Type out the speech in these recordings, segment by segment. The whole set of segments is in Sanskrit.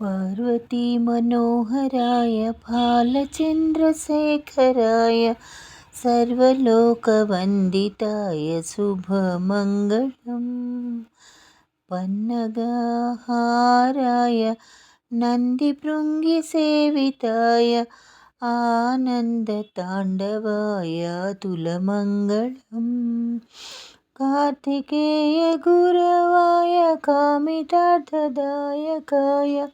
पार्वती मनोहराय बालचन्द्रशेखराय सर्वलोकवन्दिताय शुभमङ्गलम्। पन्नगहाराय नन्दिभृङ्गिसेविताय आनन्दताण्डवाय अतुलमङ्गलम्। कार्तिकेय गुरवाय कामितार्थदायकाय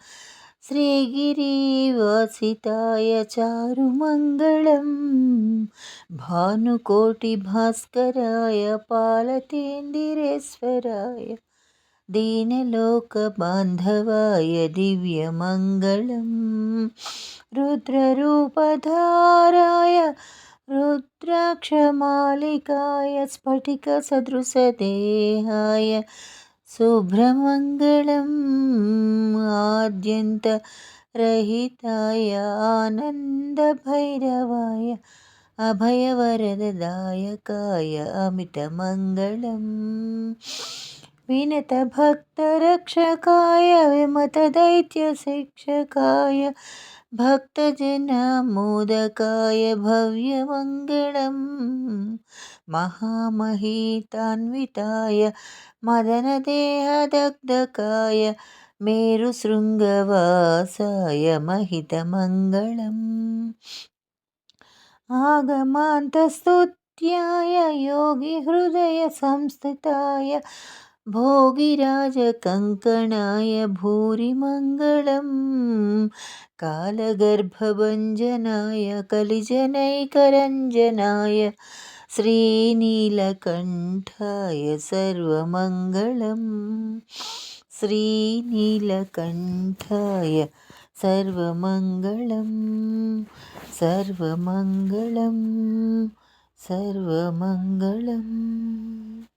श्रीगिरिवासिताय चारुमङ्गलम्। भानुकोटिभास्कराय पालतेन्दिरेश्वराय दीनलोकबान्धवाय दिव्यमङ्गलम्। रुद्ररूपधाराय रुद्राक्षमालिकाय स्फटिकसदृशदेहाय शुभ्रमङ्गलम्। आद्यन्तरहिताय आनन्दभैरवाय अभयवरददायकाय अमितमङ्गलम्। विनतभक्तरक्षकाय विमतदैत्यशिक्षकाय भक्तजनमोदकाय भव्यमङ्गलम्। महामहितान्विताय मदनदेहदग्धकाय मेरुशृङ्गवासाय महितमङ्गलम्। आगमान्तस्तुत्याय योगिहृदयसंस्थिताय भोगिराजकङ्कणाय भूरिमङ्गलम्। कालगर्भभञ्जनाय कलिजनैकरञ्जनाय श्रीनीलकण्ठाय सर्वमङ्गलम्। श्रीनीलकण्ठाय सर्वमङ्गलम्। सर्वमङ्गलम् सर्वमङ्गलम्।